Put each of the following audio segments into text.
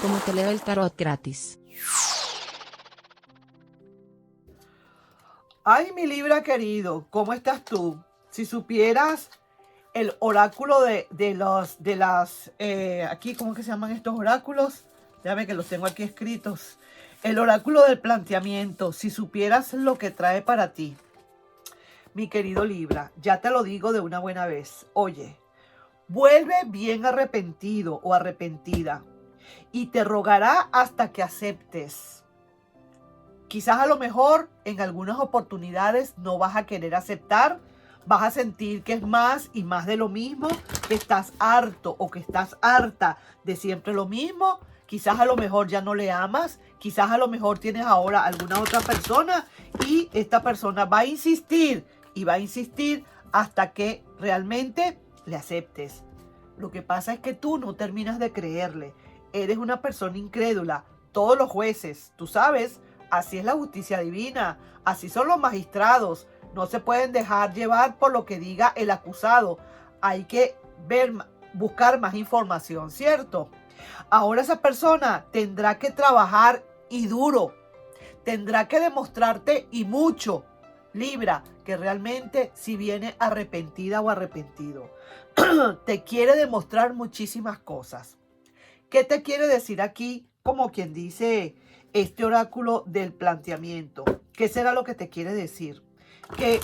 cómo te leo el tarot gratis. Ay, mi Libra querido, ¿cómo estás tú? Si supieras el oráculo aquí, ¿cómo que se llaman estos oráculos? Déjame que los tengo aquí escritos. El oráculo del planteamiento, si supieras lo que trae para ti. Mi querido Libra, ya te lo digo de una buena vez. Oye, vuelve bien arrepentido o arrepentida y te rogará hasta que aceptes. Quizás a lo mejor en algunas oportunidades no vas a querer aceptar, vas a sentir que es más y más de lo mismo, que estás harto o que estás harta de siempre lo mismo. Quizás a lo mejor ya no le amas, quizás a lo mejor tienes ahora alguna otra persona y esta persona va a insistir y va a insistir hasta que realmente le aceptes. Lo que pasa es que tú no terminas de creerle, eres una persona incrédula. Todos los jueces, tú sabes, así es la justicia divina, así son los magistrados. No se pueden dejar llevar por lo que diga el acusado. Hay que buscar más información, ¿cierto? Ahora esa persona tendrá que trabajar y duro. Tendrá que demostrarte y mucho, Libra, que realmente si viene arrepentida o arrepentido. Te quiere demostrar muchísimas cosas. ¿Qué te quiere decir aquí? Como quien dice este oráculo del planteamiento. ¿Qué será lo que te quiere decir? Que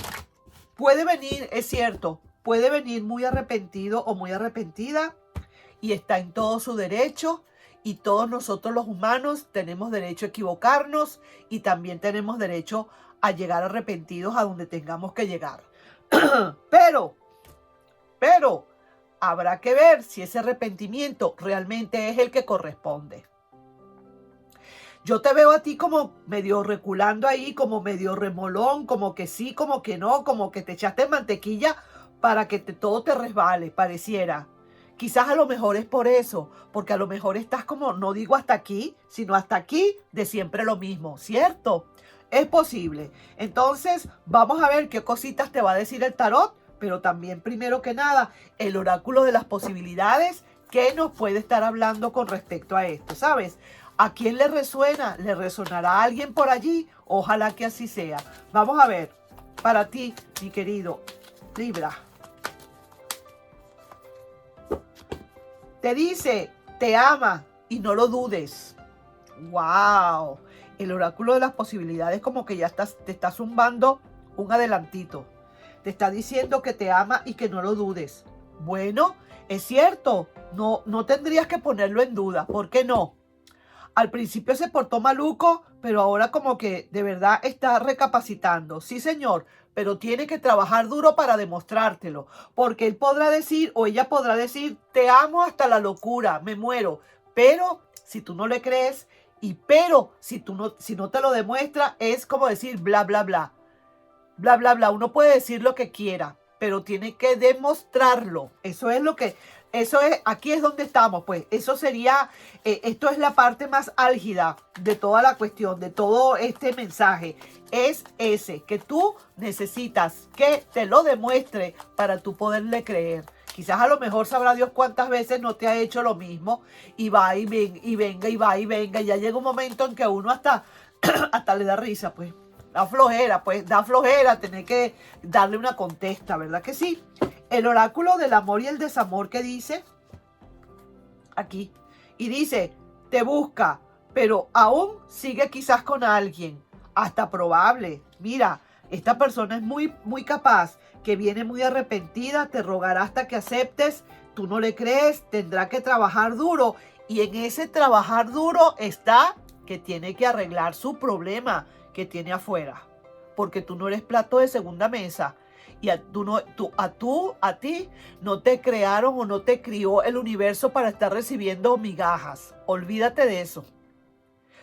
puede venir, es cierto, puede venir muy arrepentido o muy arrepentida y está en todo su derecho, y todos nosotros los humanos tenemos derecho a equivocarnos y también tenemos derecho a llegar arrepentidos a donde tengamos que llegar. Pero habrá que ver si ese arrepentimiento realmente es el que corresponde. Yo te veo a ti como medio reculando ahí, como medio remolón, como que sí, como que no, como que te echaste mantequilla para que todo te resbale, pareciera. Quizás a lo mejor es por eso, porque a lo mejor estás como, no digo hasta aquí, sino hasta aquí de siempre lo mismo, ¿cierto? Es posible. Entonces, vamos a ver qué cositas te va a decir el tarot, pero también primero que nada, el oráculo de las posibilidades que nos puede estar hablando con respecto a esto, ¿sabes? ¿A quién le resuena? ¿Le resonará a alguien por allí? Ojalá que así sea. Vamos a ver, para ti, mi querido Libra. Te dice, te ama y no lo dudes. ¡Wow! El oráculo de las posibilidades como que ya te está zumbando un adelantito. Te está diciendo que te ama y que no lo dudes. Bueno, es cierto, no tendrías que ponerlo en duda. ¿Por qué no? Al principio se portó maluco, pero ahora como que de verdad está recapacitando. Sí, señor, pero tiene que trabajar duro para demostrártelo. Porque él podrá decir o ella podrá decir, te amo hasta la locura, me muero. Pero si tú no le crees si no te lo demuestra, es como decir bla, bla, bla. Bla, bla, bla. Uno puede decir lo que quiera, pero tiene que demostrarlo. Aquí es donde estamos, pues. Eso sería, esto es la parte más álgida de toda la cuestión, de todo este mensaje. Es ese, que tú necesitas que te lo demuestre para tú poderle creer. Quizás a lo mejor sabrá Dios cuántas veces no te ha hecho lo mismo y va y venga y va y venga. Y ya llega un momento en que a uno hasta, hasta le da risa, pues. Da flojera tener que darle una contesta, ¿verdad que sí? El oráculo del amor y el desamor que dice aquí. Y dice, te busca, pero aún sigue quizás con alguien. Hasta probable. Mira, esta persona es muy, muy capaz, que viene muy arrepentida, te rogará hasta que aceptes. Tú no le crees, tendrá que trabajar duro. Y en ese trabajar duro está que tiene que arreglar su problema que tiene afuera. Porque tú no eres plato de segunda mesa. Y a ti no te crearon o no te crió el universo para estar recibiendo migajas. Olvídate de eso.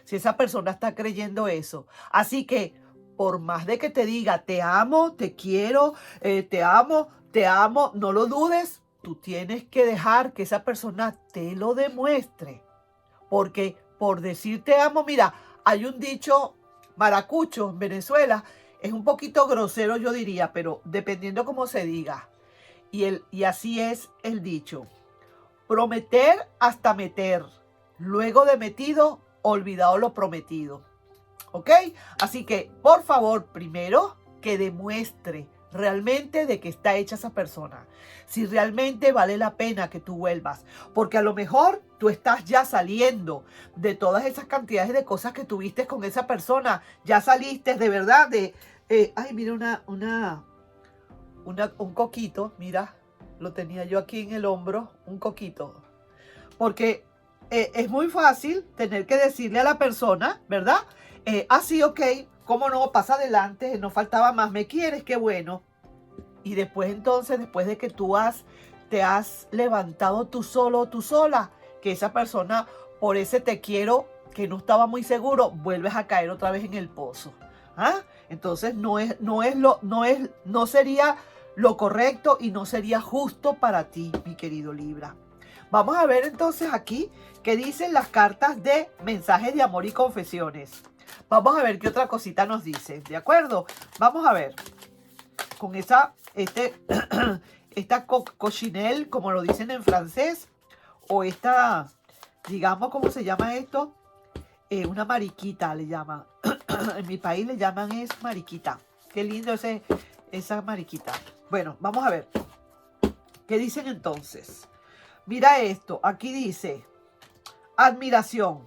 Si esa persona está creyendo eso. Así que, por más de que te diga, te amo, te quiero, te amo, no lo dudes. Tú tienes que dejar que esa persona te lo demuestre. Porque por decir te amo, mira, hay un dicho maracucho en Venezuela, es un poquito grosero yo diría, pero dependiendo cómo se diga. Y así es el dicho. Prometer hasta meter luego de metido, olvidado lo prometido. ¿Ok? Así que, por favor, primero que demuestre realmente de que está hecha esa persona. Si realmente vale la pena que tú vuelvas. Porque a lo mejor tú estás ya saliendo de todas esas cantidades de cosas que tuviste con esa persona. Ya saliste de verdad de... ay, mira un coquito. Mira, lo tenía yo aquí en el hombro. Un coquito. Porque es muy fácil tener que decirle a la persona, ¿verdad? Sí, ok, cómo no, pasa adelante, no faltaba más, me quieres, qué bueno. Y después entonces, después de que te has levantado tú solo o tú sola, que esa persona por ese te quiero que no estaba muy seguro, vuelves a caer otra vez en el pozo. ¿Ah? Entonces no sería lo correcto y no sería justo para ti, mi querido Libra. Vamos a ver entonces aquí qué dicen las cartas de mensajes de amor y confesiones. Vamos a ver qué otra cosita nos dice, ¿de acuerdo? Vamos a ver. Con esta cochinelle, como lo dicen en francés, o esta, digamos, ¿cómo se llama esto? Una mariquita le llaman. En mi país le llaman es mariquita. Qué lindo esa mariquita. Bueno, vamos a ver. ¿Qué dicen entonces? Mira esto, aquí dice, admiración.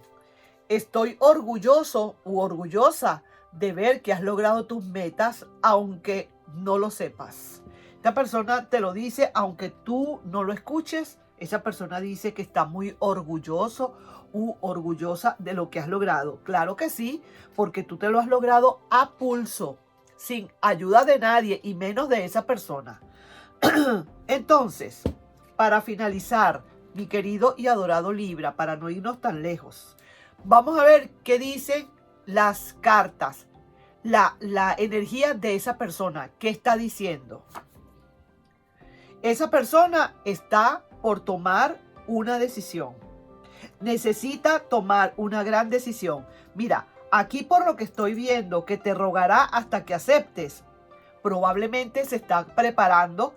Estoy orgulloso u orgullosa de ver que has logrado tus metas, aunque no lo sepas. Esta persona te lo dice, aunque tú no lo escuches. Esa persona dice que está muy orgulloso u orgullosa de lo que has logrado. Claro que sí, porque tú te lo has logrado a pulso, sin ayuda de nadie y menos de esa persona. Entonces, para finalizar, mi querido y adorado Libra, para no irnos tan lejos, vamos a ver qué dicen las cartas, la energía de esa persona. ¿Qué está diciendo? Esa persona está por tomar una decisión. Necesita tomar una gran decisión. Mira, aquí por lo que estoy viendo, que te rogará hasta que aceptes. Probablemente se está preparando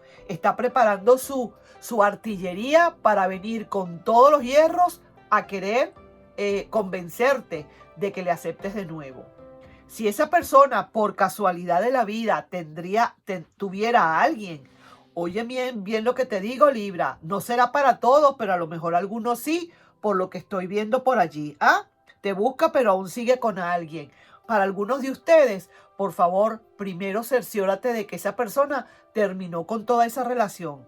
su artillería para venir con todos los hierros a querer convencerte de que le aceptes de nuevo. Si esa persona por casualidad de la vida tuviera a alguien, oye bien lo que te digo, Libra, no será para todos, pero a lo mejor algunos sí, por lo que estoy viendo por allí. Te busca, pero aún sigue con alguien. Para algunos de ustedes, por favor, primero cerciórate de que esa persona terminó con toda esa relación.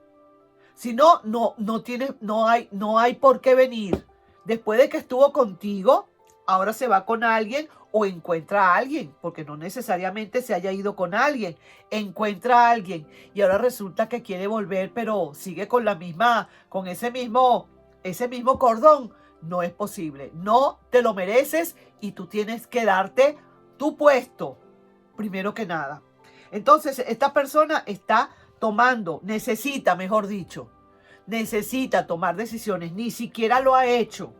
Si no, no hay por qué venir. Después de que estuvo contigo, ahora se va con alguien o encuentra a alguien, porque no necesariamente se haya ido con alguien. Encuentra a alguien y ahora resulta que quiere volver, pero sigue con ese mismo cordón. No es posible. No te lo mereces y tú tienes que darte tu puesto, primero que nada. Entonces, esta persona necesita tomar decisiones, ni siquiera lo ha hecho,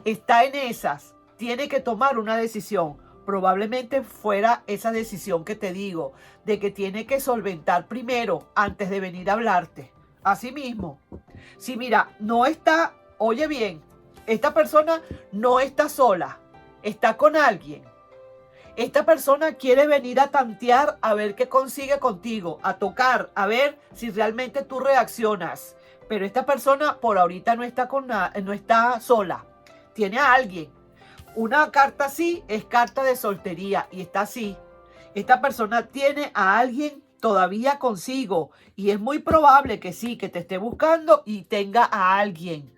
está en esas, tiene que tomar una decisión, probablemente fuera esa decisión que te digo, de que tiene que solventar primero antes de venir a hablarte. Así mismo, si mira, oye bien, esta persona no está sola, está con alguien. Esta persona quiere venir a tantear a ver qué consigue contigo, a tocar, a ver si realmente tú reaccionas. Pero esta persona por ahorita no está sola, tiene a alguien. Una carta así es carta de soltería y está así. Esta persona tiene a alguien todavía consigo y es muy probable que sí, que te esté buscando y tenga a alguien.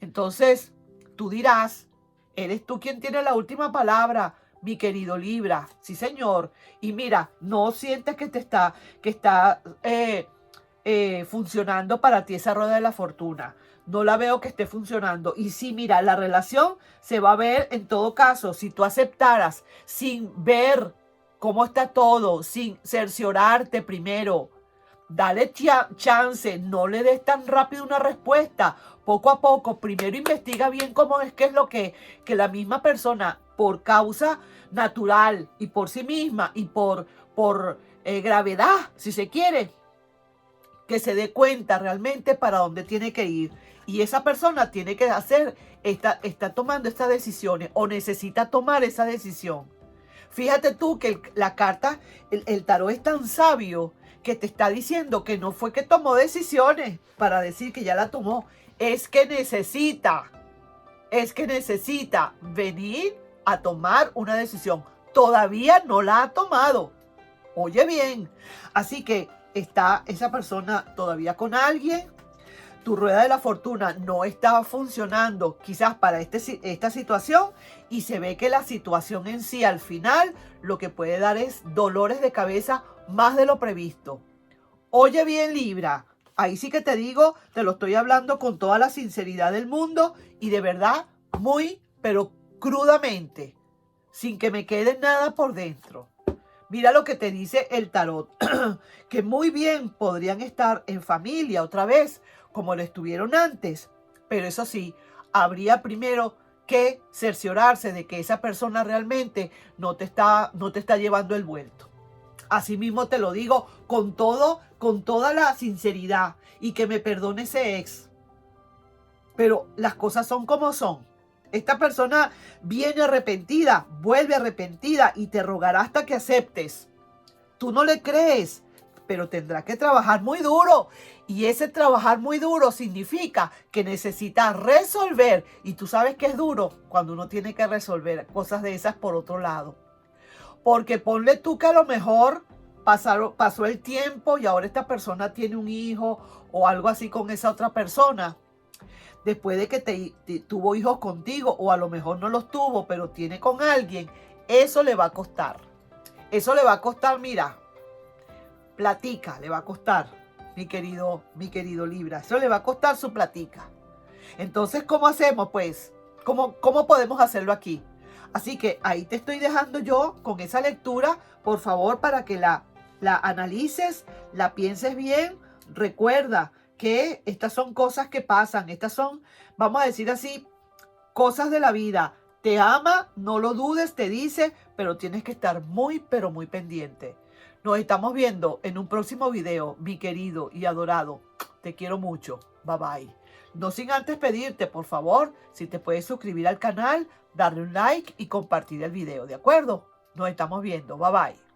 Entonces, tú dirás, eres tú quien tiene la última palabra, mi querido Libra. Sí, señor. Y mira, no sientes que está funcionando para ti esa rueda de la fortuna. No la veo que esté funcionando. Y sí, mira, la relación se va a ver en todo caso. Si tú aceptaras sin ver cómo está todo, sin cerciorarte primero, dale chance, no le des tan rápido una respuesta. Poco a poco, primero investiga bien cómo es, qué es lo que la misma persona, por causa natural y por sí misma y por gravedad, si se quiere, que se dé cuenta realmente para dónde tiene que ir. Y esa persona tiene que hacer está tomando estas decisiones o necesita tomar esa decisión. Fíjate tú que la carta, el tarot es tan sabio que te está diciendo que no fue que tomó decisiones para decir que ya la tomó, es que necesita venir a tomar una decisión. Todavía no la ha tomado. Oye bien, así que está esa persona todavía con alguien. Tu rueda de la fortuna no está funcionando quizás para esta situación y se ve que la situación en sí al final lo que puede dar es dolores de cabeza más de lo previsto. Oye bien, Libra, ahí sí que te digo, te lo estoy hablando con toda la sinceridad del mundo y de verdad muy, pero crudamente, sin que me quede nada por dentro. Mira lo que te dice el tarot, que muy bien podrían estar en familia otra vez, como lo estuvieron antes, pero eso sí, habría primero que cerciorarse de que esa persona realmente no te está llevando el vuelto. Así mismo te lo digo con toda la sinceridad y que me perdone ese ex. Pero las cosas son como son. Esta persona viene arrepentida, vuelve arrepentida y te rogará hasta que aceptes. Tú no le crees, pero tendrá que trabajar muy duro. Y ese trabajar muy duro significa que necesita resolver. Y tú sabes que es duro cuando uno tiene que resolver cosas de esas por otro lado. Porque ponle tú que a lo mejor pasó el tiempo y ahora esta persona tiene un hijo o algo así con esa otra persona. Después de que tuvo hijos contigo o a lo mejor no los tuvo, pero tiene con alguien, eso le va a costar. Eso le va a costar, mira, platica le va a costar, mi querido Libra. Eso le va a costar su platica. Entonces, ¿cómo hacemos, pues? ¿Cómo podemos hacerlo aquí? Así que ahí te estoy dejando yo con esa lectura, por favor, para que la analices, la pienses bien. Recuerda que estas son cosas que pasan, estas son, vamos a decir así, cosas de la vida. Te ama, no lo dudes, te dice, pero tienes que estar muy, pero muy pendiente. Nos estamos viendo en un próximo video, mi querido y adorado. Te quiero mucho. Bye bye. No sin antes pedirte, por favor, si te puedes suscribir al canal, darle un like y compartir el video, ¿de acuerdo? Nos estamos viendo. Bye bye.